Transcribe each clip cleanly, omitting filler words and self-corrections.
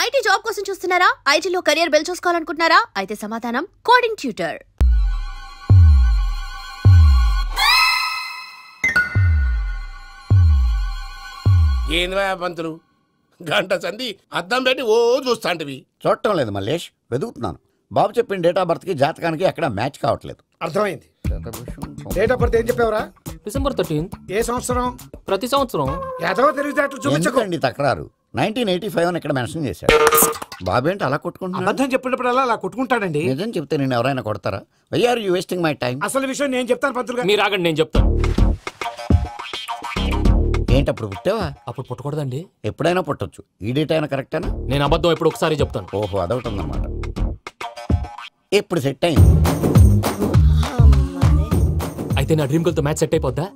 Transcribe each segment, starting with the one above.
IT job కోసం చూస్తున్నారా? ఐటీలో కెరియర్ బిల్డ్ చూసుకోవాలనుకుంటున్నారా? అయితే సమాధానం కోడింగ్ ట్యూటర్. ఏంది పంతులు గంట సంధి అద్దం పెట్టి ఓ చూస్తాంటివి? చూడటం లేదు మల్లేష్, వెతుకుతున్నాను. బాబు చెప్పిన డేట్ ఆఫ్ బర్త్కి జాతకానికి ఎక్కడ మ్యాచ్ కావట్లేదు. అర్థమైంది. డేట్ ఆఫ్ బర్త్ ఏం చెప్పావురా? December 13th. ఏ సంవత్సరం? ప్రతి సంవత్సరం. ఏదో తెలివితేటలు చూపించకండి. తక్రారు 1985 అని ఇక్కడ మెన్షన్ చేశాడు. బాబు ఏంటి అలా కొట్టుకుంటున్నాడు? అబద్ధం చెప్పినప్పుడు అలా కొట్టుకుంటాడండి. నిజం చెప్తే నేను ఎవరైనా కొడతారా? Why are you wasting my time? అసలు విషయం నేను చెప్తాను పంతులు గారు. మీరు ఆగండి, నేను చెప్తాను. ఏంటి అప్పుడు పుట్టావా? అప్పుడు పుట్టకూడదండి. ఎప్పుడైనా పుట్టొచ్చు. ఈ డేట్ అయినా కరెక్టేనా? నేను అబద్ధం ఎప్పుడు ఒకసారి చెప్తాను. ఓహో, అదొకటి ఉందన్నమాట. ఇప్పుడు సెట్ అయింది. అయితే నా డ్రీమ్ గర్ల్ తో మ్యాచ్ సెట్ అయిపోద్దా?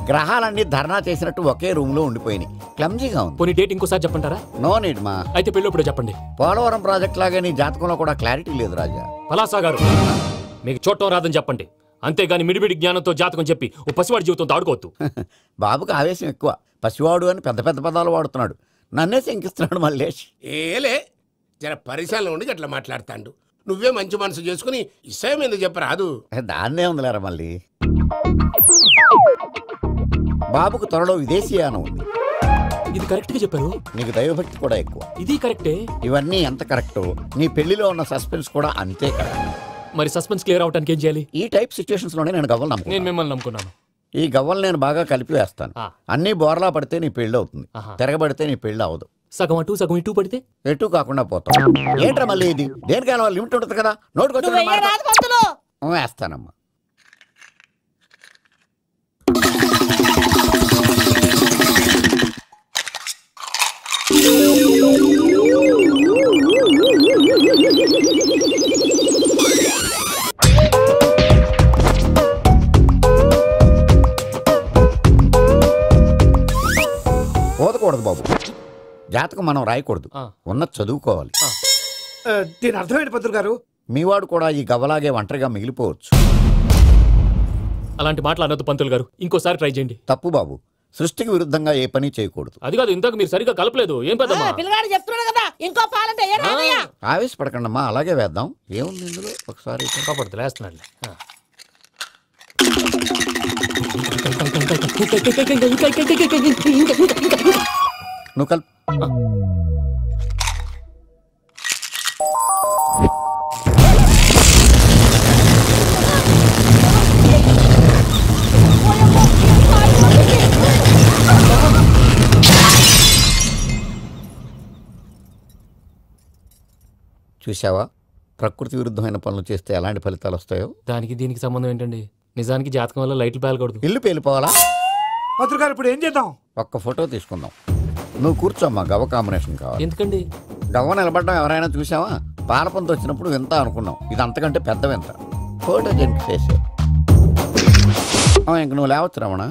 గ్రహాలన్నీ ధర్నా చేసినట్టు ఒకే రూమ్ లో ఉండిపోయినాయి. క్లమ్జీగా ఉంది. పోనీ డేట్ ఇంకోసారి చెప్పంటారా? నో నీడ్ మా. అయితే పెళ్ళప్పుడు చెప్పండి. పోలవరం ప్రాజెక్ట్ లాగే నీ జాతకంలో కూడా క్లారిటీ లేదు రాజా. పలాసా గారు, మీకు చూడటం రాదని చెప్పండి. అంతేగాని మిడిమిడి జ్ఞానంతో జాతకం చెప్పి ఓ పసివాడి జీవితంతో ఆడుకోవద్దు. బాబుకి ఆవేశం ఎక్కువ. పసివాడు అని పెద్ద పెద్ద పదాలు వాడుతున్నాడు. నన్నే శంకిస్తున్నాడు మల్లేష్. ఏలే జర పరిశీలన ఉండి అట్లా మాట్లాడతాండు. నువ్వే మంచి మనసు చేసుకుని ఇష్టం ఎందుకు చెప్పరాదు? దాన్నే ఉందిలేరా మళ్ళీ. బాబుకు త్వరలో విదేశీయానం ఉంది. ఇది కరెక్ట్ గా చెప్పారు. నీకు దైవభక్తి కూడా ఎక్కువ. ఇది కరెక్టే. ఇవన్నీ ఎంత కరెక్టో నీ పెళ్లిలో ఉన్న సస్పెన్స్ కూడా అంతే కరెక్ట్. మరి సస్పెన్స్ క్లియర్ అవడానికి ఏం చేయాలి? ఈ టైప్ సిచ్యువేషన్స్ లోనే నేను గవ్వలు నమ్ముకున్నాను. నేను మిమ్మల్ని నమ్ముకున్నాను. ఈ గవ్వలు నేను బాగా కలిపి వేస్తాను. అన్ని బోర్లా పడితే నీ పెళ్లి అవుతుంది, తిరగబడితే నీ పెళ్లి అవదు. సగం అటు సగం ఇటు పడితే ఎటు కాకుండా పోతాం. ఏంట్రా మళ్ళీ ఇది? దేనికైనా లిమిట్ ఉంటుంది కదా. నోటుకొచ్చి వేస్తానమ్మా. పోదకూడదు బాబు. జాతకం మనం రాయకూడదు, ఉన్నది చదువుకోవాలి. దీని అర్థమైంది పంతులు గారు. మీవాడు కూడా ఈ గవ్వలాగే ఒంటరిగా మిగిలిపోవచ్చు. అలాంటి మాటలు అనొద్దు పంతులు గారు. ఇంకోసారి ట్రై చేయండి. తప్పు బాబు. సృష్టికి విరుద్ధంగా ఏ పని చేయకూడదు. అది కాదు, ఇంతకు మీరు సరిగా కలపలేదు. ఏం పెద్దమ్మా పిల్లగాడు చెప్తున్నాడు కదా, ఇంకో పాలంటే ఆవేశపడకండమ్మా, అలాగే వేద్దాం. ఏముంది ఇందులో? ఒకసారి కాపాడుతు లేస్తున్నాడు. నువ్వు కల్. చూసావా, ప్రకృతి విరుద్ధమైన పనులు చేస్తే ఎలాంటి ఫలితాలు వస్తాయో. దానికి దీనికి సంబంధం ఏంటండి? నిజానికి జాతకం వల్ల లైట్లు పేలకూడదు, ఇల్లు పేలిపోవాలా? పంతులు గారు ఇప్పుడు ఏం చేద్దాం? ఒక్క ఫోటో తీసుకుందాం. నువ్వు కూర్చోమ్మా, గవ్వ కాంబినేషన్ కావాలి. ఎందుకండి? గవ్వ నిలబడ్డం ఎవరైనా చూసావా? పాలపంత వచ్చినప్పుడు వింత అనుకున్నాం, ఇది అంతకంటే పెద్ద వింత. ఫోటో జంక్ చేసే ఇంక నువ్వు లేవచ్చు రమణ.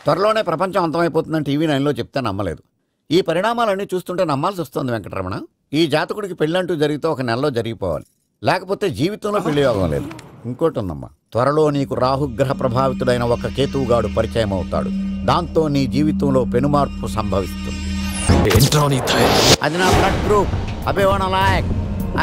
త్వరలోనే ప్రపంచం అంతమైపోతుందని టీవీ 9లో చెప్తే నమ్మలేదు. ఈ పరిణామాలన్నీ చూస్తుంటే నమ్మాల్సి వస్తుంది వెంకటరమణ. ఈ జాతకుడికి పెళ్ళంటూ జరిగితే ఒక నెలలో జరిగిపోవాలి, లేకపోతే జీవితంలో పెళ్లి యోగం లేదు. ఇంకోటి ఉందమ్మా, త్వరలో నీకు రాహుగ్రహ ప్రభావితుడైన ఒక కేతువుగాడు పరిచయం అవుతాడు. దాంతో నీ జీవితంలో పెనుమార్పు సంభవిస్తుంది. అది నా బ్లడ్ గ్రూప్. అభివనలాయక్.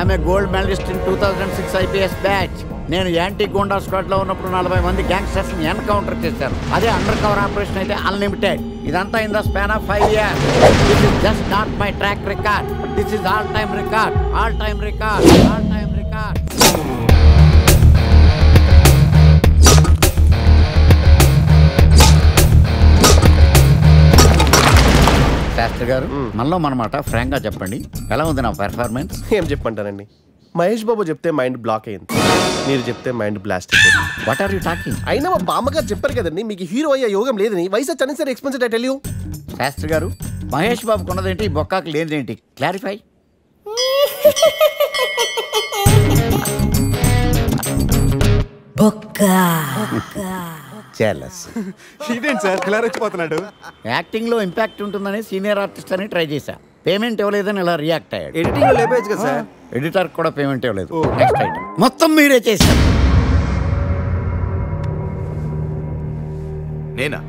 ఆమె గోల్డ్ మెడలిస్ట్ ఇన్ 2006 IPS బ్యాచ్. నేను యాంటీ గోండా స్క్వాడ్ లో ఉన్నప్పుడు 40 మంది గ్యాంగ్స్టర్స్ ని ఎన్కౌంటర్ చేశారు. అదే అండర్ కవర్ ఆపరేషన్ అయితే అన్లిమిటెడ్. ఇదంతా in the span of 5 years. This is just not my track record. This is all time record. All time record. All time record. Shastri గారు, మనలో మనమాట ఫ్రాంక్ గా చెప్పండి, ఎలా ఉంది నా పెర్ఫార్మెన్స్? ఏం చెప్పంటారండి, మహేష్ బాబు చెప్తే మైండ్ బ్లాక్ అయింది, మీరు చెప్తే మైండ్ బ్లాస్ట్ అయిపోయింది. What are you talking? అయినా మా బామ్మగారు చెప్పారు కదండి మీకు హీరో అయ్యే యోగం లేదని. వయసు చని sir experienced I tell you. Shastri గారు, మహేష్ బాబుకు ఉన్నదేంటి, బొక్కాకి లేనిదేంటి? క్లారిఫై. ఇదేంటి సార్ ఇలా వచ్చిపోతున్నాడు? యాక్టింగ్ లో ఇంపాక్ట్ ఉంటుందని సీనియర్ ఆర్టిస్ట్ అని ట్రై చేశా. పేమెంట్ ఇవ్వలేదని ఇలా రియాక్ట్ అయ్యాడు. ఎడిటింగ్ లో లేపేయచ్చు కదా సార్. ఎడిటర్ కూడా పేమెంట్ ఇవ్వలేదు. నెక్స్ట్ ఐటమ్ మొత్తం మీరే చేశారు. నేనా?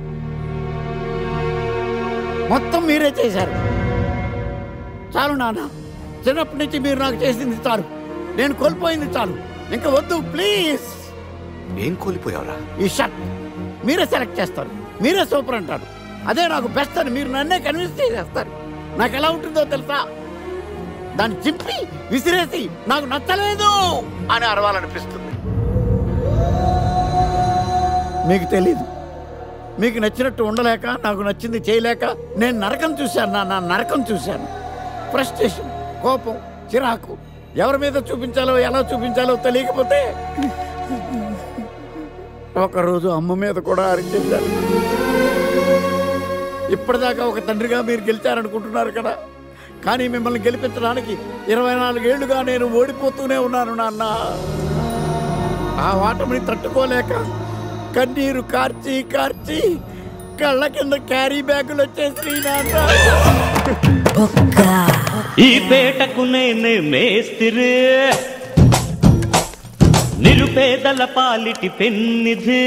మొత్తం మీరే చేశారు. చాలు నాన్న, చిన్నప్పటి నుంచి మీరు నాకు చేసింది చాలు, నేను కోల్పోయింది చాలు, ఇంకా వద్దు ప్లీజ్. ఏం కోల్పోయావురా? ఈ షర్ట్ మీరే సెలెక్ట్ చేస్తారు, మీరే సూపర్ అంటారు, అదే నాకు బెస్ట్ అని మీరు నన్నే కన్విన్స్ చేసేస్తారు. నాకు ఎలా ఉంటుందో తెలుసా? దాన్ని చింపి విసిరేసి నాకు నచ్చలేదు అని అరవాలనిపిస్తుంది. మీకు తెలీదు, మీకు నచ్చినట్టు ఉండలేక, నాకు నచ్చింది చేయలేక నేను నరకం చూశాను, నా నరకం చూశాను. ఫ్రస్ట్రేషన్, కోపం, చిరాకు, ఎవరి మీద చూపించాలో ఎలా చూపించాలో తెలియకపోతే ఒకరోజు అమ్మ మీద కూడా అరిచేశాను. ఇప్పటిదాకా ఒక తండ్రిగా మీరు గెలిచారనుకుంటున్నారు కదా, కానీ మిమ్మల్ని గెలిపించడానికి 24 ఏళ్లుగా నేను ఓడిపోతూనే ఉన్నాను నాన్న. ఆ ఓటమిని తట్టుకోలేక కన్నీరు కార్చి కార్చి కళ్ళ కింద క్యారీ బ్యాగులు వచ్చేసి నాన్న. ఈ పేటకు నేనే మేస్తిరి, నిరుపేదల పాలిటి పెన్నిధి.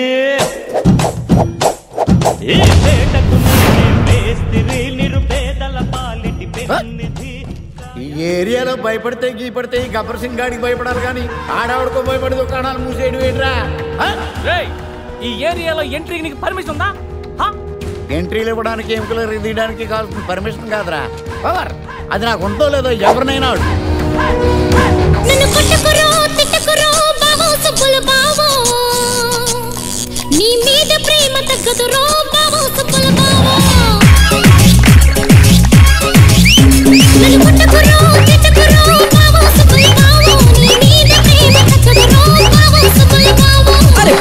ఈ పేటకు నేనే మేస్తిరి, నిరుపేదల పాలిటి పెన్నిధి. ఈ ఏరియాలో భయపడితే గీపడితే ఈ గబ్బర్ సింగ్ గాడికి భయపడాలి కానీ ఆడవాడికో భయపడి దుకాణాలు మూసేయడం ఏంట్రా? ఈ ఏరియాలో ఎంట్రీకి నీకు పర్మిషన్ ఉందా? ఎంట్రీలు ఇవ్వడానికి ఎముకలు తీయడానికి కావాల్సిన పర్మిషన్ కాదురా, పవర్. అది నాకు ఉందో లేదో ఎవరినైనా నీ మీద ప్రేమ తగ్గదురో బాబు సుబ్బుల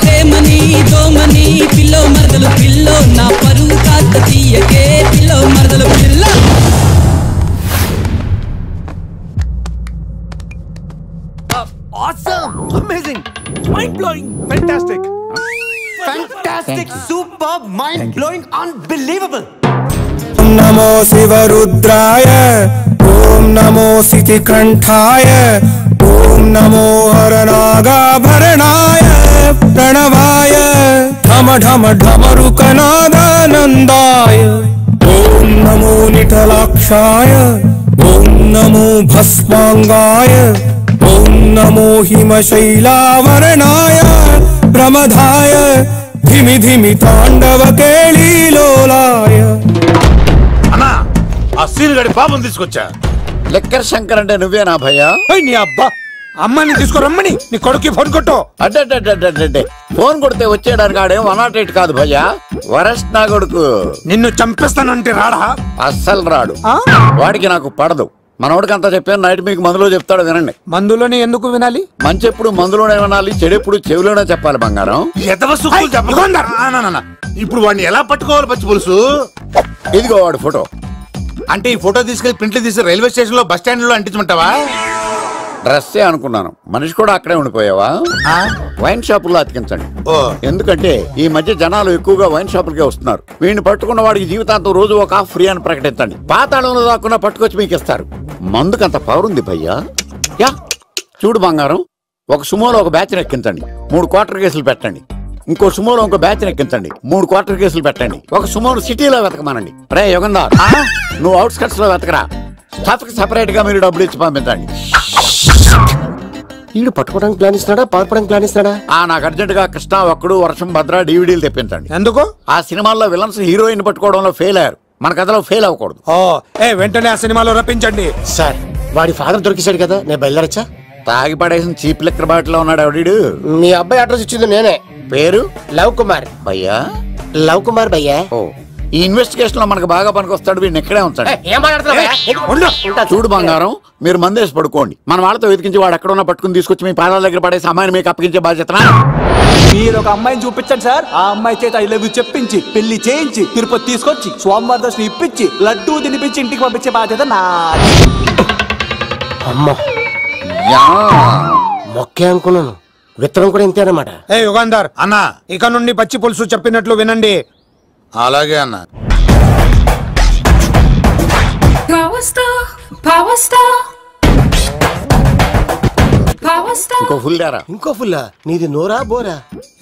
ప్రేమని దోమని పిల్లో మరదలు పిల్లో నా పరువు కాస్త తీయకే పిల్లో మరదలు పిల్ల. Awesome! Amazing! Mind-blowing! Fantastic! Fantastic! Superb! Mind-blowing! Unbelievable! नमो शिवरुद्राय ओम नमो सितिकंठाय ओम नमो हरनागाभरणाय प्रणवाय ढम ढम ढमरुकनादानन्दाय ओम नमो निटलाक्षाय ओम नमो भस्मांगाय ओम नमो हिमशैलावरणाय प्रमदाय धिमि धिमि तांडव केळीलोलाय. అన్నా, ఆ సీన్ గడి బాబుని తీసుకొచ్చా. లెక్కర్ శంకర్ అంటే నువ్వేనా భయ్యా? నీ అబ్బా, అమ్మని తీసుకురమ్మని నీ కొడుకు ఫోన్ కొట్టు. అడ్డే ఫోన్ కొడితే వచ్చేయడానికి ఆడేం 108 కాదు భయ్యా, వరస్ట్ నా కొడుకు. నిన్ను చంపేస్తానంటే రాడా? అస్సలు రాడు, వాడికి నాకు పడదు. మనోడికి అంతా చెప్పాను, నైట్ మీకు మందులో చెప్తాడు వినండి. మందులోనే ఎందుకు వినాలి? మంచి ఎప్పుడు మందులోనే వినాలి, చెడు ఎప్పుడు చెవిలోనే చెప్పాలి బంగారం. ఇప్పుడు వాడిని ఎలా పట్టుకోవాలి పచ్చి పులుసు? ఇదిగో వాడు ఫోటో. అంటే ఈ ఫోటో తీసుకెళ్లి ప్రింట్లు తీసి రైల్వే స్టేషన్ లో బస్ స్టాండ్ లో అంటించమంటావా? డ్రెస్సే అనుకున్నాను, మనిషి కూడా అక్కడే ఉండిపోయావా? వైన్ షాపుల్లో అతికించండి. ఎందుకంటే ఈ మధ్య జనాలు ఎక్కువగా వైన్ షాపులకే వస్తున్నారు. వీడిని పట్టుకున్న వాడికి జీవితాంతం రోజు ఒక ఆఫ్ ఫ్రీ అని ప్రకటించండి. పాతాళంలో దాక్కున్నా పట్టుకొచ్చి మీకు ఇస్తారు. మందుకంత పవర్ ఉంది భయ్యా. యా చూడు బంగారం, ఒక సుమోలో ఒక బ్యాచ్ ఎక్కించండి, 3 క్వార్టర్ కేసులు పెట్టండి. ఇంకో సుమోలో ఇంకో బ్యాచ్ ఎక్కించండి, 3 క్వార్టర్ కేసులు పెట్టండి. ఒక సుమోను సిటీలో వెతకమానండి. రే యుగంధర్, నువ్వు అవుట్స్కట్స్ లో వెతకరా. స్టాఫ్ కి సెపరేట్ గా మీరు డబ్బులు ఇచ్చి పంపించండి. వీడు పట్టుకోవడానికి ప్లాన్ ఇస్తున్నాడా, పారిపోవడానికి ప్లాన్ ఇస్తున్నాడా? నాకు అర్జెంట్ గా కృష్ణ, ఒక్కడు, వర్షం, భద్ర డివిడీలు తెప్పించండి. ఎందుకు? ఆ సినిమాల్లో విలన్స్ హీరోయిన్ పట్టుకోవడంలో ఫెయిల్ అయ్యారు, మన కథలో ఫెయిల్ అవ్వకూడదు. వెంటనే ఆ సినిమాలో రప్పించండి. సార్, వాడి ఫాదర్ దొరికేశాడు కదా, నేను బయలుదేరచ్చా? తాగి పడేసిన చీప్ లెక్కర్ బాటిలో ఉన్నాడు ఎవడీడు? మీ అబ్బాయి అడ్రస్ ఇచ్చింది నేనే. పేరు లవ్ కుమార్ భయ్యా. లవ్ కుమార్ భయ్యా. ఓ, ఈ ఇన్వెస్టిగేషన్ లో మనకు బాగా పనికొస్తాడు, వీడిని ఎక్కడే ఉంచండి. చూడు బంగారం, మీరు మందేసి పడుకోండి. మన వాళ్ళతో వెతికించి వాడు ఎక్కడ ఉన్నా పట్టుకుని తీసుకొచ్చి మీ పాదాల దగ్గర పడేసి అమ్మాయిని మీకు అప్పగించే బాధ్యత. మీరు ఒక అమ్మాయిని చూపించండి సార్. ఆ అమ్మాయి చేత ఐ లవ్ యూ చెప్పించి పెళ్లి చేయించి తిరుపతి తీసుకొచ్చి స్వామివారి దర్శనం ఇప్పించి లడ్డూ తినిపించి ఇంటికి పంపించే బాధ్యత నాది. అమ్మా మొక్కే అనుకున్నాను, విత్తనం కూడా ఇంతే అన్నమాట. యుగంధర్ అన్నా, ఇక నుండి పచ్చి పులుసు చెప్పినట్లు వినండి. అలాగే అన్న. ఇంకో ఫుల్ దారా. ఇంకో ఫుల్లా? నీది నోరా బోరా?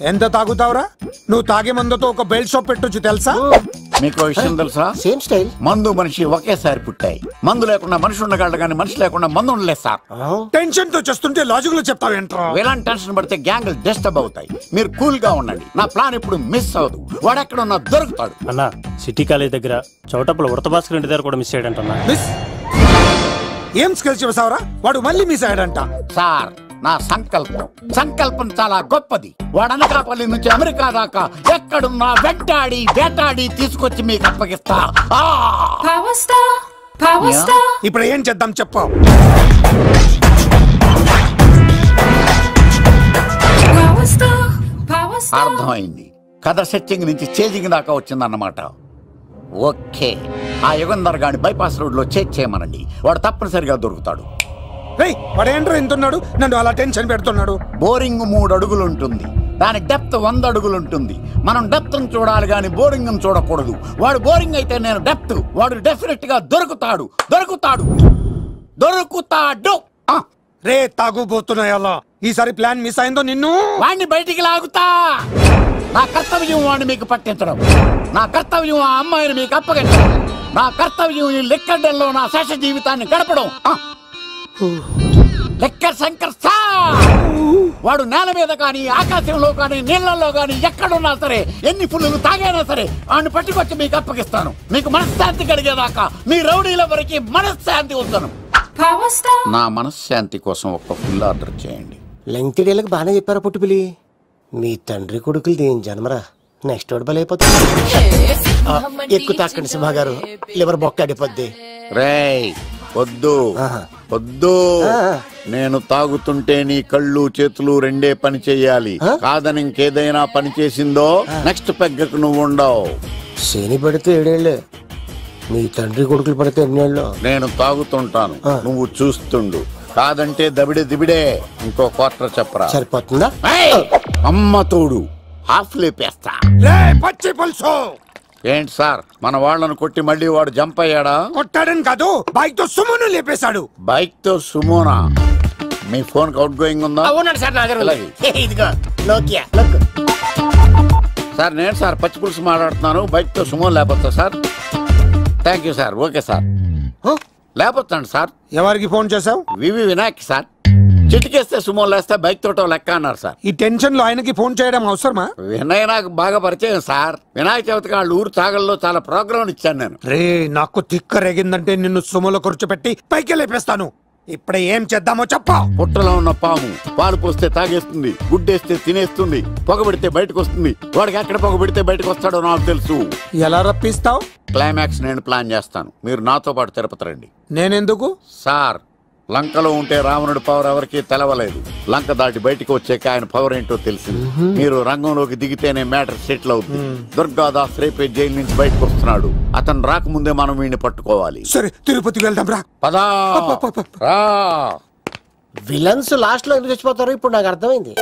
ఎంత తాగుతావురా? నువ్వు తాగే మందుతో ఒక బెల్ట్ షాప్ పెట్టొచ్చు తెలుసా? మీకు విషయం తెలుసా? Same style. మందు మనిషి ఒకేసారి పుట్టాయి. మందు లేకుండా మనిషి ఉండగలడు కానీ మనిషి లేకుండా మందు ఉండలేదు సార్. టెన్షన్ తో చేస్తుంటే లాజిక్ లో చెప్తావేంట్రా? విలన్ టెన్షన్ పడితే గ్యాంగ్ డిస్టర్బ్ అవుతాయి. మీరు కూల్ గా ఉండండి. నా ప్లాన్ ఇప్పుడు మిస్ అవ్వదు. వాడెక్కడ ఉన్నా దొరుకుతాడు. అన్నా సిటీ కాలేజ్ దగ్గర చౌటప్పుల ఉడత భాస్కర్ ఇంటి దగ్గర కూడా మిస్ అయ్యాడంటన్నా. మిస్ ఏం స్కిల్స్ చెప్తావరా? వాడు మళ్ళీ మిస్ అయ్యాడంట. సార్ నా సంకల్పం చాలా గొప్పది. వాడు అనకాపల్లి నుంచి అమెరికా దాకా ఎక్కడున్నా వెంటాడి వేటాడి తీసుకొచ్చి మీకు అప్పగిస్తా. ఇప్పుడు ఏం చేద్దాం చెప్పు. అర్థమైంది. కథ సెట్టింగ్ నుంచి చేజింగ్ దాకా వచ్చిందన్నమాట. ఓకే, ఆ యుగంధర్ గాని బైపాస్ రోడ్ లో చేయమనండి. వాడు తప్పనిసరిగా దొరుకుతాడు. వాడేంట్రా ఎంతున్నాడు? నన్ను అలా టెన్షన్ పెడుతున్నాడు. బోరింగ్ 3 అడుగులు ఉంటుంది. దాని డెప్త్ 100 అడుగులు ఉంటుంది. మనం డెప్త్ చూడాలి గాని బోరింగ్ చూడకూడదు. వాడు బోరింగ్ అయితే నేను డెప్త్. వాడు డెఫినెట్ గా దొరుకుతాడు. రే తాగుబోతున్నాయా? ఈసారి ప్లాన్ మిస్ అయిందో నిన్ను వాడిని బయటికి లాగుతా. నా కర్తవ్యం వాడిని మీకు పట్టించడం. నా కర్తవ్యం ఆ అమ్మాయిని మీకు అప్పగించడం. నా కర్తవ్యం ఈ లెక్కడ్డల్లో నా శేష జీవితాన్ని గడపడం. లెక్కర్ శంకర్ సార్ వాడు నేల మీద కానీ ఆకాశంలో కానీ నీళ్లలో కానీ ఎక్కడున్నా సరే ఎన్ని ఫుల్లు తాగైనా సరే వాడిని పట్టుకొచ్చి మీకు అప్పగిస్తాను. మీకు మనశ్శాంతి కలిగేదాకా మీ రౌడీల వరకు మనశ్శాంతి వద్దను. నా మనశ్శాంతి కోసం ఒక ఫుల్ ఆర్డర్ చేయండి. లెంగ్త్ డేలకు బాగానే చెప్పారా పుట్టుపిలి? మీ తండ్రి కొడుకులు దేని జన్మరా. నెక్స్ట్ వాడు బలైపోతుంది. ఎక్కువ తాకండి సింహ గారు, లివర్ బొక్క అడిపోద్ది. రేయ్ వద్దు. నేను తాగుతుంటే నీ కళ్ళు చేతులు రెండే పని చెయ్యాలి. కాదని ఇంకేదైనా పని చేసిందో నెక్స్ట్ పెగ్గకు నువ్వు ఉండవు. శని పడితే 7 ఏళ్ళే, మీ తండ్రి కొడుకులు పడితే 8 ఏళ్ళు. నేను తాగుతుంటాను, నువ్వు చూస్తుండు. కాదంటే దిబిడే. ఇంకో క్వార్టర్ చెప్పరా? సరిపోతుందా? అమ్మ తోడు హాఫ్ లేపేస్తా. పచ్చి పులుసు. ఏంటి సార్, మన వాళ్ళను కొట్టి మళ్ళీ వాడు జంప్ అయ్యాడా? కొట్టాడని కాదు, బైక్ తో సుమోను లేపేశాడు. బైక్ తో సుమోనా? మీ ఫోన్ అవుట్ గోయింగ్ ఉందా? సార్ నేను సార్ పచ్చి పులుసు మాట్లాడుతున్నాను. బైక్ తో సుమో లేపొచ్చా sir? Thank you sir. Okay sir, లేపొచ్చండి సార్. ఎవరికి ఫోన్ చేసావు? వినాయక్ సార్. చిటికేస్తే సుమో లేస్తే బైక్ తోటో లెక్క అన్నారు సార్. ఈ టెన్షన్ లో ఆయనకి ఫోన్ చేయడం అవసరమా? వినయ్ నాకు బాగా పరిచయం సార్. వినాయక చవితికి వాళ్ళ ఊరు చాగల్లో చాలా ప్రోగ్రాం ఇచ్చాను నేను. రే నాకు తిక్క రేగిందంటే నిన్ను సుమోలో కూర్చోపెట్టి పైకి లేపేస్తాను. ఇప్పుడే ఏం చేద్దామో చెప్పా. పుట్టలో ఉన్న పాము పాలు పోస్తే తాగేస్తుంది, గుడ్డేస్తే తినేస్తుంది, పొగబెడితే బయటకు వస్తుంది. వాడికి ఎక్కడ పొగబెడితే బయటకు వస్తాడో నాకు తెలుసు. ఎలా రప్పిస్తావు? క్లైమాక్స్ నేను ప్లాన్ చేస్తాను. మీరు నాతో పాటు తిరుపతి రండి. నేనెందుకు సార్? లంకలో ఉంటే రావణుడి పవర్ ఎవరికి తెలవలేదు. లంక దాటి బయటకు వచ్చాక ఆయన పవర్ ఏంటో తెలిసింది. మీరు రంగంలోకి దిగితేనే మ్యాటర్ సెటిల్ అవుతుంది. దుర్గాదాస్ రేపే జైలు నుంచి బయటకు వస్తున్నాడు. అతను రాకముందే మనం వీడిని పట్టుకోవాలి. సరే తిరుపతికి వెళ్దాం రా. పదా రా. విలన్స్ లాస్ట్ లో ఎందుకు చచ్చిపోతారు ఇప్పుడు నాకు అర్థమైంది.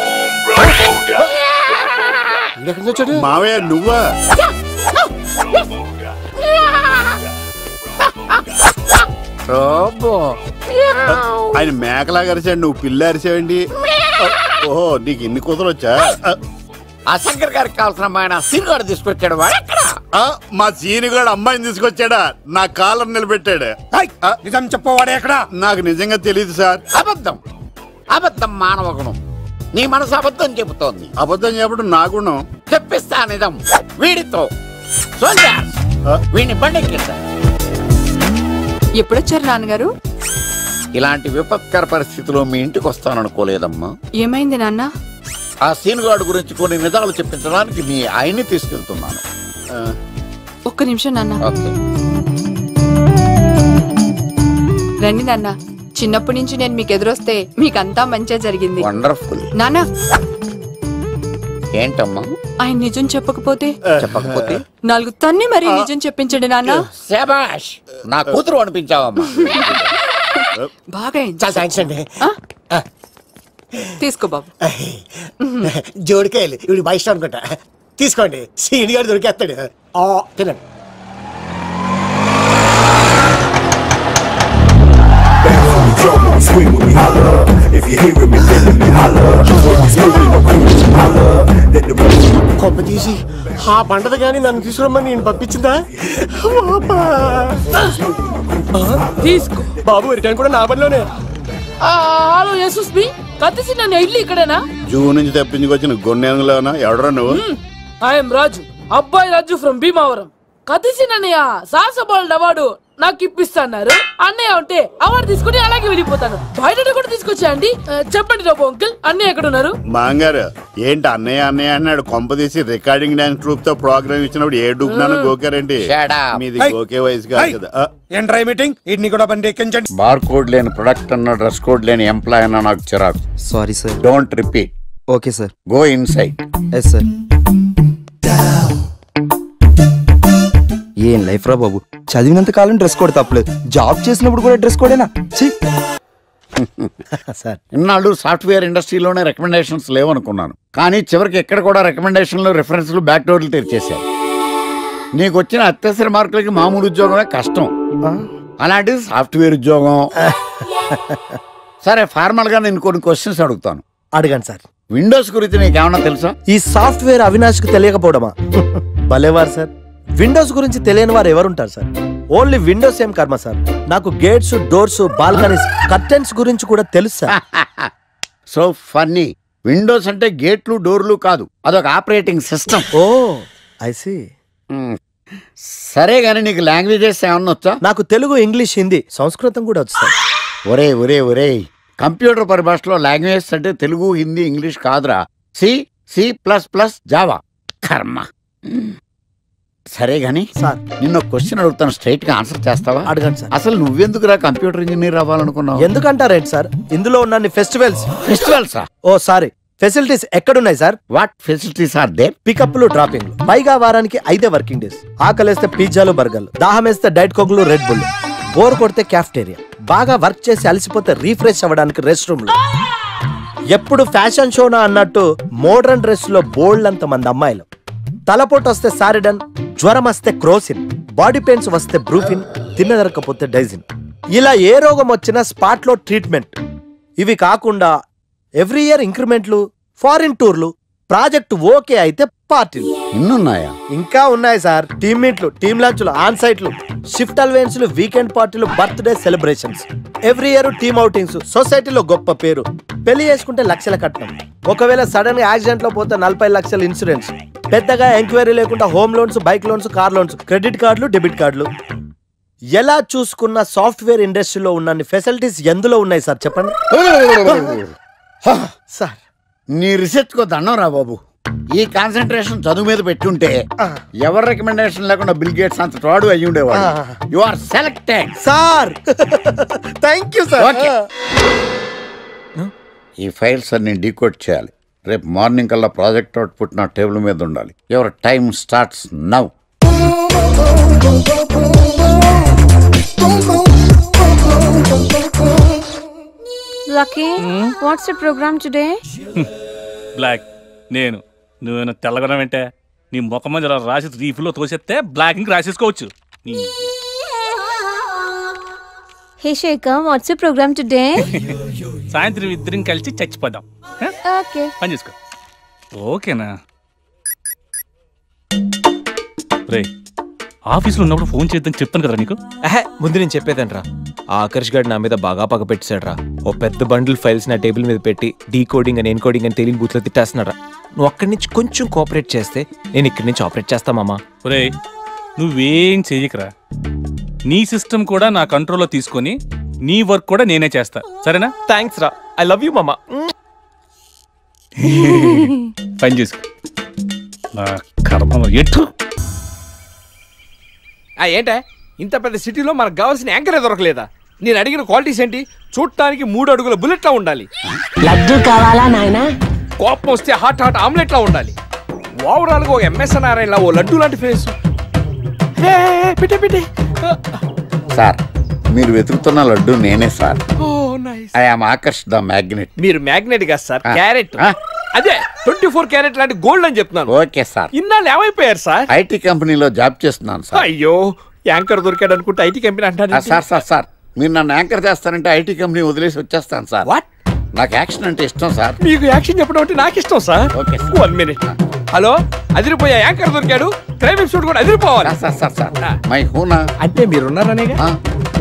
మావయ్య నువ్వా? ఆయన మేకలా అరిచాడు, నువ్వు పిల్ల అరిచావండి. ఓహో, నీకు ఇన్ని కూతురు వచ్చా? ఆ శంకర్ గారికి కావాల్సిన అమ్మాయి సీనుగాడు తీసుకొచ్చాడు. మా సీనుగాడు అమ్మాయిని తీసుకొచ్చాడా? నా కాలర్ నిలబెట్టాడు. నిజం చెప్పవాడే ఎక్కడ? నాకు నిజంగా తెలియదు సార్. అబద్ధం మానవ గుణం. నీ మనసు అబద్ధం చెబుతోంది. అబద్ధం చెప్పడం నా గుణం. చెప్పిస్తా నిజం. వీడితో వీడిని బండెక్కిస్తా. ఎప్పుడొచ్చారు నాన్నగారు? ఇలాంటి విపత్కర పరిస్థితిలో మీ ఇంటికి వస్తాననుకోలేదమ్మా. ఏమైంది నాన్న? ఆ సీనుగాడు గురించి కొన్ని నిజాలు చెప్పించడానికి మీ ఆయన్ని తీసుకెళ్తున్నాను. ఒక్క నిమిషం నాన్న. రండి నాన్న. చిన్నప్పటి నుంచి నేను మీకు ఎదురొస్తే మీకంతా మంచిగా జరిగింది. వండర్ఫుల్. నాన్న ఏంటమ్మా? ఆయన నిజం చెప్పకపోతే 4 తన్ని మరి నిజం చెప్పించండి నాన్న. శభాష్, నా కూతురు అనిపించావమ్మా. బాగా తీసుకో బాబు. జోడికాయలు ఇవి బాగా ఇష్టం అనుకుంటా. తీసుకోండి, సీని గారు దొరికేస్తాడు. తినండి. Swing when we holler. కొబ్బ తీసి ఆ పంటది కానీ నన్ను తీసుకురమ్మని నేను పంపించిందా? తీసుకో బాబు రిటర్న్ కూడా నా పనిలోనే. హలో యేసుస్ బి కత్తిసి నన్ను ఇల్లు ఇక్కడేనా? జూ నుంచి తప్పించుకొచ్చిన గొన్నెలోనా? ఎవడరా నువ్వు? ఐఎమ్ రాజు, అబ్బాయి రాజు ఫ్రమ్ భీమావరం. కత్తిసి నన్నయ్య సాహసబాలుడు అవార్డు నాకు ఇప్పిస్తాన్నారు. అన్నయ్య ఉంటే అవార్డు తీసుకుని అలాగే వెళ్ళిపోతాను. బయట కూడా తీసుకొచ్చాయండి. చెప్పండి రాబు అంకుల్, అన్నయ్య ఎక్కడ ఉన్నారు? మాంగారు ఏంటి అన్నయ్య అన్నయ్య అన్నాడు? కొంప తీసి రికార్డింగ్ డాన్స్ ట్రూప్ తో ప్రోగ్రామ్ ఇచ్చినప్పుడు ఏ డూబ్నాను గోకారండి? మీది గోకే వయసు కాదు కదా. ఏంట్రై మీటింగ్ ఇడ్ని కూడా బండి ఎక్కించండి. బార్ కోడ్ లేని ప్రొడక్ట్ అన్న, డ్రెస్ కోడ్ లేని ఎంప్లాయ్ అన్న నాకు చిరాకు. Sorry sir. Don't repeat. Okay sir. Go inside. Yes sir. ఏం లైఫ్ రా బాబు, చదివినంత కాలం డ్రెస్ కోడ్ తప్పలేదు, జాబ్ చేసినప్పుడు కూడా డ్రెస్ కోడేనా? సార్ ఇన్నాళ్ళు సాఫ్ట్వేర్ ఇండస్ట్రీలోనే రికమెండేషన్స్ లేవనుకున్నాను, కానీ చివరికి ఎక్కడ కూడా రికమెండేషన్లు, రిఫరెన్స్లు, బ్యాక్ డోర్లు తెరిచేశారు. నీకు వచ్చిన అత్యవసర మార్కులకి మామూలు ఉద్యోగమే కష్టం, అలాంటిది సాఫ్ట్వేర్ ఉద్యోగం. సరే ఫార్మల్ గా నేను కొన్ని క్వశ్చన్స్ అడుగుతాను. అడగండి సార్. విండోస్ గురించి నీకేమన్నా తెలుసా? ఈ సాఫ్ట్వేర్ అవినాష్ కు తెలియకపోవడమా? భలేవారు సార్. విండోస్ గురించి తెలియని వారు ఎవరుంటారు సార్? ఓన్లీ విండోస్ ఏం కర్మ సార్, నాకు గేట్స్, డోర్స్, బాల్కనీస్, కర్టెన్స్ గురించి కూడా తెలుసు సార్. So funny. విండోస్ అంటే గేట్లు, డోర్లు కాదు, అదొక operating system. Oh I see. సరే గానీ నీకు లాంగ్వేజెస్ ఏమన్నా వచ్చా? నాకు తెలుగు, ఇంగ్లీష్, హిందీ, సంస్కృతం కూడా వచ్చు సార్. ఒరే ఒరే ఒరే, కంప్యూటర్ పరిభాషలో లాంగ్వేజెస్ అంటే తెలుగు, హిందీ, ఇంగ్లీష్ కాదురా. C, C plus plus, Java. కర్మ. సరే గాని సార్ నిన్న క్వశ్చన్ అడుగుతాను, స్ట్రైట్ గా ఆన్సర్ చేస్తావా? అడగండి సార్. అసలు నువ్వెందుకురా కంప్యూటర్ ఇంజనీర్ అవ్వాలనుకున్నావు? ఎందుకంటారేంటి సార్, ఇందులో ఉన్న ఫెస్టివల్స్. ఓ సారీ, ఫెసిలిటీస్ ఎక్కడున్నాయి sir? What facilities are there? పికప్లు, డ్రాపింగ్లు, పైగా వారానికి 5 వర్కింగ్ డేస్. ఆకలేస్తే పిజ్జాలు, బర్గర్లు, దాహం వేస్తే డైట్ కోక్లు, రెడ్ బుల్, బోర్ కొడితే క్యాఫ్టేరియా, బాగా వర్క్ చేసి అలసిపోతే రీఫ్రెష్ అవ్వడానికి రెస్ట్ రూమ్లు. ఎప్పుడు ఫ్యాషన్ షోనా అన్నట్టు మోడర్న్ డ్రెస్ లో బోల్డ్ అంత మంది అమ్మాయిలు. తలపోటు వస్తే సారిడన్, జ్వరం వస్తే క్రోసిన్, బాడీ పెయిన్స్ వస్తే బ్రూఫిన్, తిన్నదరకపోతే డైజిన్. ఇలా ఏ రోగం వచ్చినా స్పాట్ లో ట్రీట్మెంట్. ఇవి కాకుండా ఎవ్రీ ఇయర్ ఇంక్రిమెంట్లు, ఫారిన్ టూర్లు, ప్రాజెక్ట్ ఓకే అయితే పార్టీలు. ఇన్నున్నాయా? ఇంకా ఉన్నాయి సార్. టీమ్ మీట్లు, టీమ్ లంచ్లు, ఆన్ సైట్లు, షిఫ్ట్ అలవెన్స్లు, వీకెండ్ పార్టీలు, birthday celebrations, every year team outings, సొసైటీలో గొప్ప పేరు. పెళ్లి చేసుకుంటే లక్షల కట్నం, ఒకవేళ సడన్ గా యాక్సిడెంట్ లో పోతే 40 లక్షల ఇన్సూరెన్స్, పెద్దగా ఎంక్వైరీ లేకుండా home loans, bike loans, car loans, credit కార్డులు, డెబిట్ కార్డులు. ఎలా చూసుకున్న సాఫ్ట్వేర్ ఇండస్ట్రీలో ఉన్న ఫెసిలిటీస్ ఎందులో ఉన్నాయి సార్ చెప్పండి. సార్ నీ రీసెర్చ్ కో దండం రా బాబు. ఈ కాన్సన్ట్రేషన్ చదువు మీద పెట్టుంటే ఎవరి రికమెండేషన్ లేకుండా బిల్ గేట్స్ అంత ట్రాడు అయ్యి ఉండేవాడు. You are selected sir. Thank you sir. ఈ ఫైల్స్ అన్ని డీకోడ్ చేయాలి. రేపు మార్నింగ్ కల్లా ప్రాజెక్ట్ అవుట్పుట్ నా టేబుల్ మీద ఉండాలి. Your time starts now. Lucky, what's the program today? Black. నేను నువ్వేనా తెల్లగొన వెంటే నీ ముఖం మీద ఇలా రాసి రీఫ్లో తోసేస్తే బ్లాక్ ఇంక్ రాసేసుకోవచ్చు. Hey Shekhar, what's the program today? సాయంత్రం ఇద్దరం కలిసి చచ్చిపోదాం. Okay. పని చేసుకో. ఓకేనా? రే ఆఫీస్లో ఉన్నప్పుడు ఫోన్ చేద్దాం చెప్తాను కదా నీకు. ముందు నేను చెప్పేదనరా, ఆ ఆకర్ష్ గారు నా మీద బాగా పగ పెట్టాడు రా. ఓ పెద్ద బండిల్ ఫైల్స్ నా టేబుల్ మీద పెట్టి డీకోడింగ్ అని ఎన్కోడింగ్ అని తెలియని బూత్లో తిట్టేస్తున్నారా. నువ్వు అక్కడి నుంచి కొంచెం కోఆపరేట్ చేస్తే నేను ఇక్కడి నుంచి ఆపరేట్ చేస్తామమ్మా. రే నువ్వేం చెయ్యకరా, నీ సిస్టమ్ కూడా నా కంట్రోల్లో తీసుకొని నీ వర్క్ కూడా నేనే చేస్తా, సరేనా? థ్యాంక్స్ రా, ఐ లవ్ యూ మామా. పని చేసుకో. నా కర్మ ఎటు. ఏంటే ఇంత పెద్ద సిటీలో మనకు కావాల్సిన యాంకరే దొరకలేదా? నేను అడిగిన క్వాలిటీస్ ఏంటి? చూడటానికి 3 అడుగుల బుల్లెట్లా ఉండాలి, లడ్డు కావాలా నాయనా, కోపం వస్తే హాట్ హాట్ ఆమ్లెట్లా ఉండాలి, ఓవరాల్ గా ఒక ఎంఎస్ నారాయణలా ఓ లడ్డు లాంటి ఫేస్. సార్ మీరు వెతుకుతున్న లడ్డు నేనే sir. I am Akarsh the magnet. మీరు మ్యాగ్నెట్ కాదు సార్, క్యారెట్. అదే 24 క్యారెట్ లాంటి గోల్డ్ అని చెప్తున్నాను. Okay sir. ఇన్నాళ్ళు ఏమైపోయారు సార్? ఐటీ కంపెనీలో జాబ్ చేస్తున్నాను సార్. అయ్యో యాంకర్ దొరికాడు అనుకుంటే ఐటీ కంపెనీ అంటారు సార్. సార్ సార్ మీరు నన్ను యాంకర్ చేస్తారంటే ఐటీ కంపెనీ వదిలేసి వచ్చేస్తాను సార్. వాట్? నాకు యాక్షన్ అంటే ఇష్టం సార్. మీకు యాక్షన్ చెప్పడం అంటే నాకు ఇష్టం సార్. Okay 1 minute. హలో, అదిరిపోయా యాంకర్ దొరికాడు. క్రైమ్ ఎపిసోడ్ కూడా అదిరిపోవాలి. మై హూనా అంటే మీరున్నారనేగా.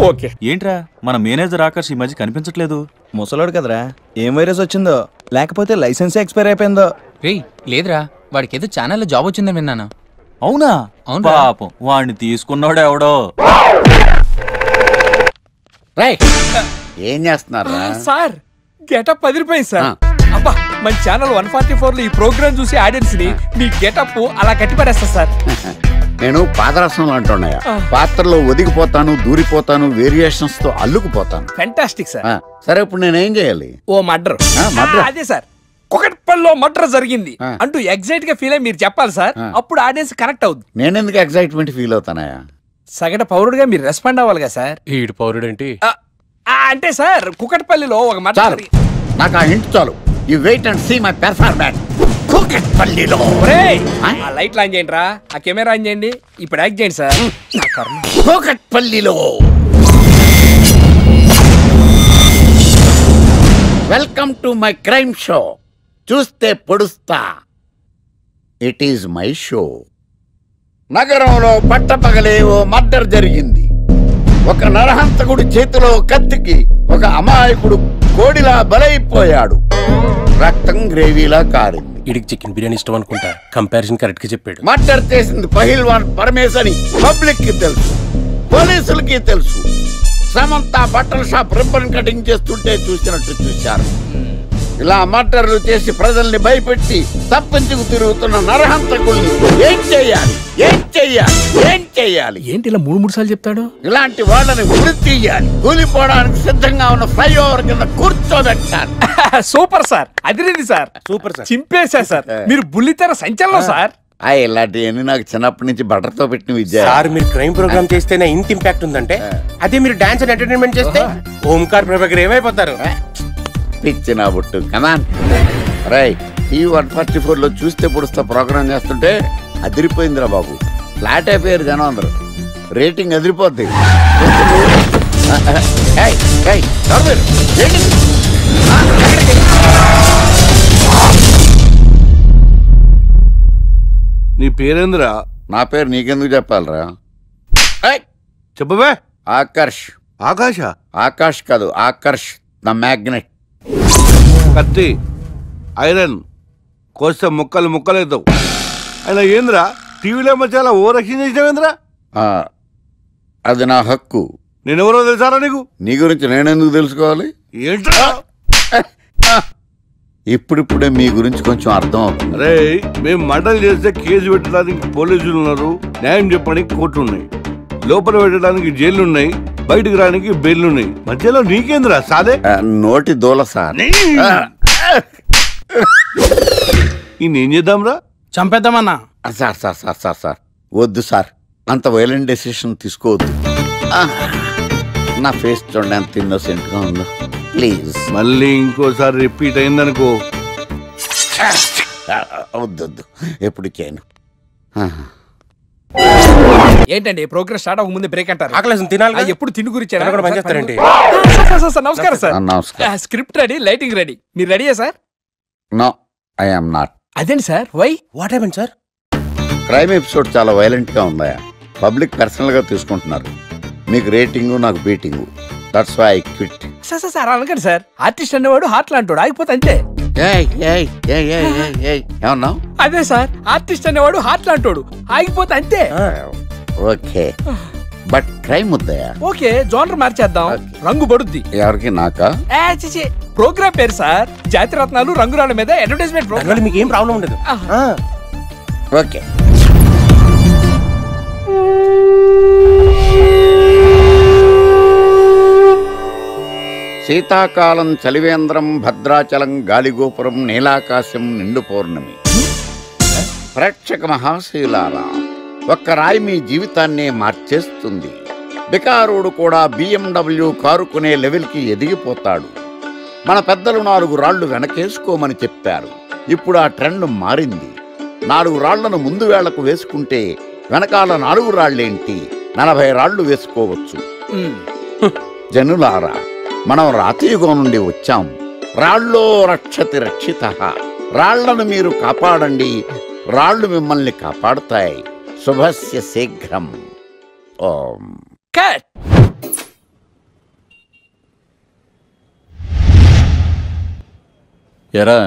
ఓకే. ఏంట్రా మన మేనేజర్ ఆకర్ష్ ఈ మధ్య కనిపించట్లేదు? ముసలోడు కదరా, ఏం వైరస్ వచ్చిందో లేకపోతే లైసెన్స్ ఎక్స్పైర్ అయిపోయిందో. లేదురా, వాడికి ఏదో ఛానల్లో జాబ్ వచ్చిందని విన్నాను. అవునా? పాపం వాడిని తీసుకున్నాడు ఎవడో. ఏం చేస్తున్నారు సార్? గెటప్ అదిరిపోయింది సార్. అబ్బా, మన ఛానల్ 144 లో ఈ ప్రోగ్రామ్ చూసి ఆడియన్స్ ని మీ గెటప్ అలా కట్టి పడేస్తా సార్. నేను పాదరసంలో అంటున్నాయా, పాత్రలో ఒదిగిపోతాను, దూరిపోతాను, వేరియేషన్స్ తో అల్లుకుపోతాను. Fantastic sir. సరే ఇప్పుడు నేనేం చేయాలి? ఓ మర్డర్. అదే సార్, కుకట్పల్లిలో మర్డర్ జరిగింది అంటూ ఎగ్జైట్ గా ఫీల్ అయ్యి మీరు చెప్పాలి సార్. అప్పుడు ఆడియన్స్ కనెక్ట్ అవుద్ది. నేనెందుకు ఎగ్జైట్మెంట్ ఫీల్ అవుతానయా? సగటు పౌరుడుగా మీరు రెస్పాండ్ అవ్వాలి కదా సార్. ఈడు పౌరుడు ఏంటి అంటే సార్, కుకట్పల్లిలో ఒక మర్డర్. నాకు ఆ హింట్ చాలు. You wait and see my performance. కుకట్పల్లిలో ఆ లైట్ ఆన్ చేయండి రా, ఆ కెమెరా ఆన్ చేయండి. ఇప్పుడు యాక్ట్ చేయండి సార్. కుకట్పల్లిలో welcome to my crime show. చూస్తే పొడుస్తా. It is my show. నగరంలో పట్టపగలే ఓ మర్డర్ జరిగింది. ఒక నరహంతకుడి చేతిలో కత్తికి ఒక అమాయకుడు కోడిలా బలైపోయాడు. రక్తం గ్రేవీలా కారింది. ఇడికి చికెన్ బిర్యానీ ఇష్టం అనుకుంటా. కంపారిజన్ కరెక్ట్ గా చెప్పాడు. మర్డర్ చేసింది పహిల్వాన్ పరమేశ్ అని పబ్లిక్ కి తెలుసు, పోలీసులకి తెలుసు. సమంత బట్టల షాప్ రిబ్బన్ కటింగ్ చేస్తుంటే చూసినట్టు చూశారు. ఇలా మర్డర్లు చేసి ప్రజల్ని భయపెట్టి తప్పించుకు తిరుగుతున్న నరహంతకుల్ని ఏం చెయ్యాలి, ఏం చెయ్యాలి, ఏం చెయ్యాలి? ఏంటి ఇలా 3 సార్లు చెప్తాడు? ఇలాంటి వాళ్ళని ఉరి తీయాలి. కూలిపోవడానికి సిద్ధంగా ఉన్న ఫ్లైఓవర్ కింద కూర్చోబెట్టాలి. సూపర్ సార్, అదిరింది సార్. Super sir. చింపేశా సార్. మీరు బుల్లితెర సంచలనం సార్. ఇలాంటివన్నీ నాకు చిన్నప్పటి నుంచి బట్టర్తో పెట్టిన విద్య. సార్ మీరు క్రైమ్ ప్రోగ్రామ్ చేస్తేనే ఇంత ఇంపాక్ట్ ఉందంటే, అదే మీరు డాన్స్ అండ్ ఎంటర్టైన్మెంట్ చేస్తే ఓంకార్ ప్రభాకర్ ఏమైపోతారు? పిచ్చి నా బుట్టు. కమాన్ రైట్. టీవీ 144 లో చూస్తే పొడుస్తా ప్రోగ్రామ్ చేస్తుంటే అదిరిపోయిందిరా బాబు. ఫ్లాట్ అయిపోయారు జనం అందరు. రేటింగ్ అదిరిపోద్ది. నీ పేరేంద్రా? నా పేరు నీకెందుకు చెప్పాలరా? చెప్పవే. ఆకర్ష్. ఆకాశ? ఆకాష్ కాదు, ఆకర్ష్ ద మ్యాగ్నెట్. కత్తి, ఐరన్ కోస్తే ముక్కలు ముక్కలేద్దావు. అయినా ఏంద్రా టీవీలో మధ్య ఓ రక్షణ చేసినావేంద్రా? అది నా హక్కు. నేనెవరో తెలుసారా నీకు? నీ గురించి నేనెందుకు తెలుసుకోవాలి? ఏంట్రా? ఇప్పుడిప్పుడే మీ గురించి కొంచెం అర్థం అవుతుంది. అరే, మేము మర్డర్ చేస్తే కేసు పెట్టడానికి పోలీసులు ఉన్నారు, న్యాయం చెప్పడానికి కోర్టులు ఉన్నాయి, లోపల పెట్టడానికి జైలు ఉన్నాయి, బయటకు రానికి బెయిల్ ఉన్నాయి. మధ్యలో నీకేంద్రా సాదే? నోటి దూల సార్. ఏం చేద్దాంరా? చంపేద్దామన్నా. Sir sir sir sir sir వద్దు సార్, అంత వైలెంట్ డెసిషన్ తీసుకోవద్దు. నా ఫేస్ చూడండి ఎంత ఇన్నోసెంట్ గా ఉందో. ప్లీజ్. మళ్ళీ ఇంకోసారి రిపీట్ అయిందనుకో. వద్దొద్దు, ఎప్పుడు చేయను. ఏంటండి ప్రోగ్రెస్ స్టార్ట్ అవ్వక ముందే బ్రేక్ అంటారు? ఆకలేసం తినాలి. ఎప్పుడు తిని గురించి పనిచేస్తారండి. నమస్కారం సార్. నమస్కారం. Script ready, lighting ready. మీరు రెడీయా sir? No, I am not. అదేంటి sir? Why? What happened sir? Crime episode చాలా వైలెంట్ గా ఉందా? పబ్లిక్ పర్సనల్ గా తీసుకుంటున్నారు. మీకు రేటింగ్, నాకు beating. That's why I quit. Sir అనకండి సార్. ఆర్టిస్ట్ అనేవాడు హార్ట్ లాంటాడు, ఆగిపోతే అంతే. ఏమన్నావు? అదే సార్, ఆర్టిస్ట్ అనేవాడు హార్ట్ లాంటాడు, ఆగిపోతే అంతే. ఓకే, బట్ క్రైమ్ వద్దయా? ఓకే, జోనర్ మార్చేద్దాం. రంగు పడుద్ది. ఎవరికి? నాకా? ప్రోగ్రామ్ పేరు సార్ జాతిరత్నాలు రంగురాళ్ళ మీద అడ్వర్టైజ్మెంట్ ప్రోగ్రామ్. మీకు ఏం ప్రాబ్లం ఉండదు. ఓకే. శీతాకాలం చలివేంద్రం, భద్రాచలం గాలిగోపురం, నీలాకాశం, నిండు పౌర్ణమి. ప్రేక్షక మహాశీలారా, ఒక్క రాయి మీ జీవితాన్నే మార్చేస్తుంది. బికారుడు కూడా BMW కారు కొనే లెవెల్కి ఎదిగిపోతాడు. మన పెద్దలు 4 రాళ్లు వెనకేసుకోమని చెప్పారు. ఇప్పుడు ఆ ట్రెండ్ మారింది. 4 రాళ్లను ముందు వేళ్లకు వేసుకుంటే వెనకాల 4 రాళ్లేంటి 40 రాళ్లు వేసుకోవచ్చు. జనులారా, మనం రాతియుగం నుండి వచ్చాం. రాళ్ళో రక్షతి రక్షిత. రాళ్లను మీరు కాపాడండి, రాళ్ళు మిమ్మల్ని కాపాడుతాయి. శుభస్య శీఘ్రం. ఓం. ఎరా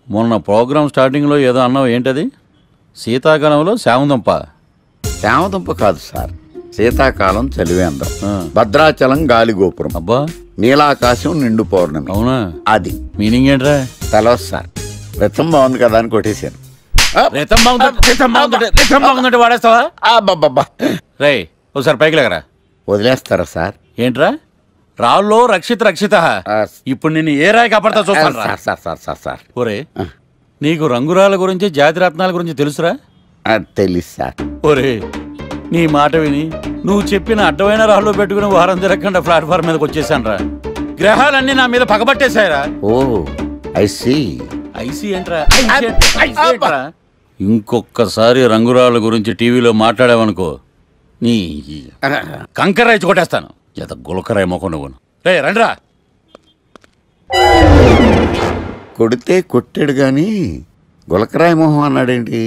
మొన్న ప్రోగ్రామ్ స్టార్టింగ్లో ఏదో అన్నావు, ఏంటది? శీతాకాలంలో శామదుంప. శామదుంప కాదు సార్, శీతాకాలం చలివేంద్రం, భద్రాచలం గాలిగోపురం, అబ్బా నీలాకాశం నిండు పౌర్ణమి. అవునా? అది మీనింగ్ ఏంట్రా? తెలవదు సార్. రతం బాగుంది కదా అని కొట్టేశాను. వాడేస్తావా? అబ్బబ్బబ్బా. రే ఒకసారి పైకి లేకరా. వదిలేస్తారా సార్? ఏంట్రా? రాళ్ళో రక్షిత రక్షిత. ఇప్పుడు నేను ఏ రాయి కాపాడతా చూస్తాను. సార్ ఒరే, నీకు రంగురాల గురించి జాతి రత్నాల గురించి తెలుసురా? తెలుసు సార్. ఒరే, నీ మాట విని నువ్వు చెప్పిన అడ్డమైన రాళ్ళు పెట్టుకుని వారం తిరగకుండా ప్లాట్ఫామ్ మీదకి వచ్చేసాను రా. గ్రహాలన్నీ నా మీద పగబట్టేశాయరా. ఓ ఐసీ. ఐసీ ఏంట్రా? ఇంకొకసారి రంగురాళ్ళ గురించి టీవీలో మాట్లాడావనుకో, నీ కంకర్రాయి కొట్టేస్తాను. ఎంత గులకరాయి మొక్క నువ్వు. రే రండ్రా. కొడితే కొట్టాడు గాని గులకరాయి మొహం అన్నాడేంటి?